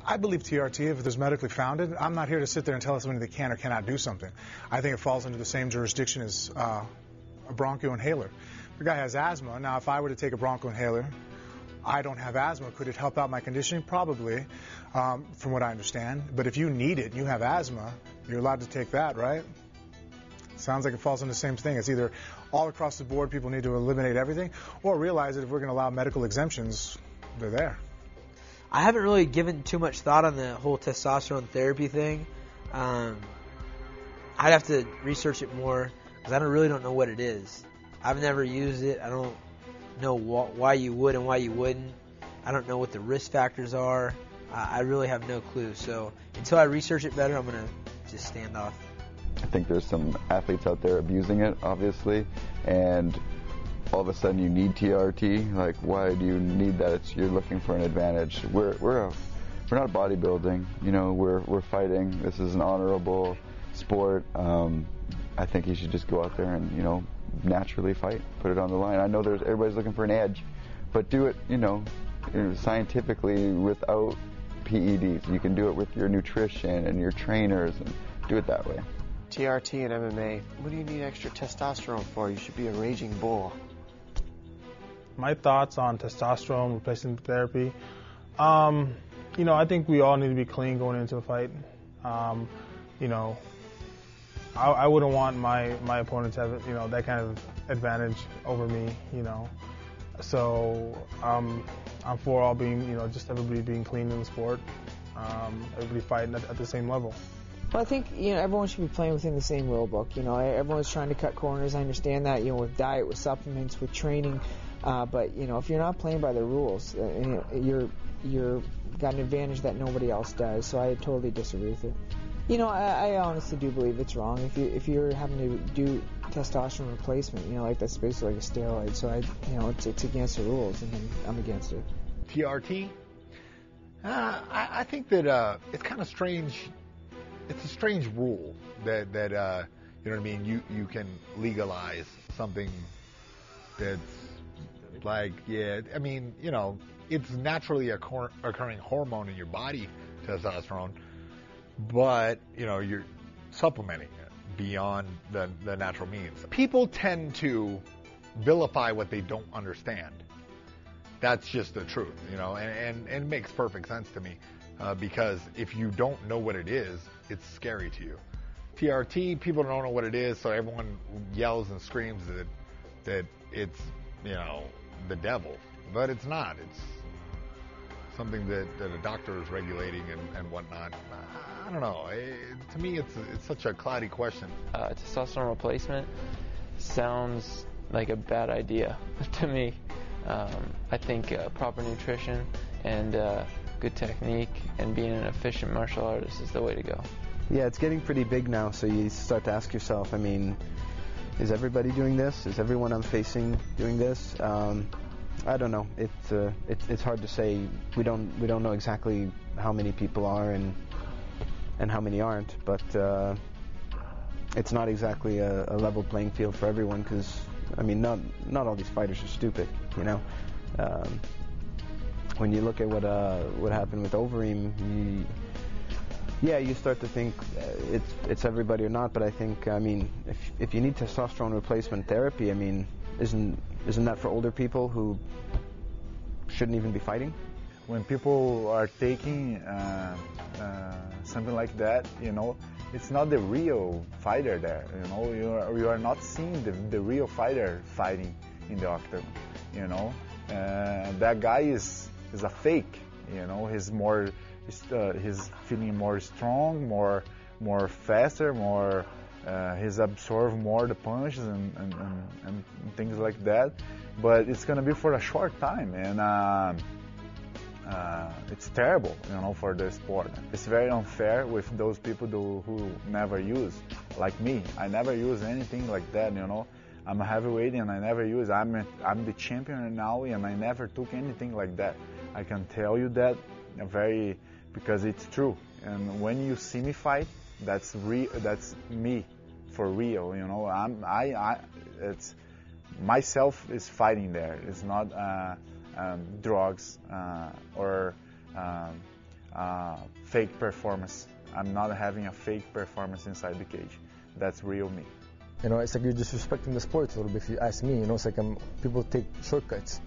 I believe TRT, if it is medically founded. I'm not here to sit there and tell somebody they can or cannot do something. I think it falls into the same jurisdiction as a broncho inhaler. The guy has asthma. Now, if I were to take a broncho inhaler, I don't have asthma. Could it help out my conditioning? Probably, from what I understand. But if you need it, you have asthma, you're allowed to take that, right? Sounds like it falls into the same thing. It's either all across the board, people need to eliminate everything, or realize that if we're going to allow medical exemptions, they're there. I haven't really given too much thought on the whole testosterone therapy thing. I'd have to research it more because I really don't know what it is. I've never used it. I don't know why you would and why you wouldn't. I don't know what the risk factors are. I really have no clue. So until I research it better, I'm going to just stand off. I think there's some athletes out there abusing it, obviously, and all of a sudden you need TRT. Like, why do you need that? You're looking for an advantage. We're not bodybuilding. You know, we're fighting. This is an honorable sport. I think you should just go out there and, you know, naturally fight, put it on the line. I know everybody's looking for an edge, but do it, you know, scientifically without PEDs. You can do it with your nutrition and your trainers and do it that way. TRT and MMA, what do you need extra testosterone for? You should be a raging bull. My thoughts on testosterone replacement therapy, you know, I think we all need to be clean going into a fight. You know, I wouldn't want my opponent to have, you know, that kind of advantage over me, you know. So I'm for all being, you know, just everybody being clean in the sport, everybody fighting at the same level. Well, I think, you know, everyone should be playing within the same rule book. You know, everyone's trying to cut corners. I understand that, you know, with diet, with supplements, with training. But, you know, if you're not playing by the rules, you're got an advantage that nobody else does. So I totally disagree with it. You know, I honestly do believe it's wrong. If you're having to do testosterone replacement, you know, like that's basically like a steroid. So you know, it's against the rules, and I'm against it. TRT. I think that it's kind of strange. It's a strange rule that you know what I mean. You can legalize something that's like, yeah. I mean, you know, it's naturally occurring hormone in your body, testosterone, but you know you're supplementing it beyond the natural means. People tend to vilify what they don't understand. That's just the truth, you know, and it makes perfect sense to me. Because if you don't know what it is, it's scary to you. TRT, people don't know what it is, so everyone yells and screams that it's, you know, the devil. But it's not. It's something that a doctor is regulating and whatnot. I don't know. To me, it's such a cloudy question. Testosterone replacement sounds like a bad idea to me. I think proper nutrition and good technique and being an efficient martial artist is the way to go. Yeah, it's getting pretty big now, so you start to ask yourself, I mean, is everybody doing this? Is everyone I'm facing doing this? I don't know. It's hard to say. We don't know exactly how many people are and how many aren't, but it's not exactly a level playing field for everyone because, I mean, not all these fighters are stupid, you know. When you look at what happened with Overeem, you start to think it's everybody or not. But I think, I mean, if you need testosterone replacement therapy, I mean, isn't that for older people who shouldn't even be fighting? When people are taking something like that, you know, it's not the real fighter there. You know, you are not seeing the real fighter fighting in the octagon. You know, that guy is a fake. You know, he's feeling more strong, more faster, more. He's absorbed more the punches and things like that. But it's gonna be for a short time, and it's terrible, you know, for the sport. It's very unfair with those people who never use, like me. I never use anything like that, you know. I'm a heavyweight and I never use. I'm the champion now, and I never took anything like that. I can tell you that because it's true. And when you see me fight, that's me for real. You know, it's myself is fighting there. It's not drugs or fake performance. I'm not having a fake performance inside the cage. That's real me. You know, it's like you're disrespecting the sport a little bit if you ask me. You know, it's like people take shortcuts.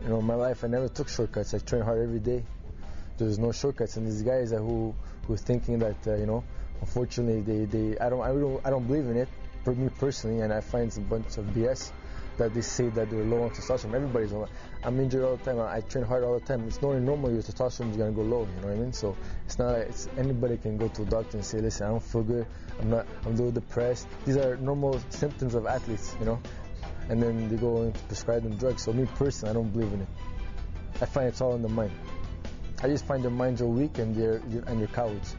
You know, in my life I never took shortcuts. I train hard every day. There's no shortcuts. And these guys who are thinking that, you know, unfortunately I don't believe in it. For me personally, and I find it's a bunch of BS that they say that they're low on testosterone. Everybody's low. I'm injured all the time. I train hard all the time. It's not normal your testosterone is gonna go low. You know what I mean? So it's not like anybody can go to a doctor and say, listen, I don't feel good. I'm a little depressed. These are normal symptoms of athletes, you know. And then they go and prescribe them drugs. So me personally, I don't believe in it. I find it's all in the mind. I just find their minds are weak and they're cowards.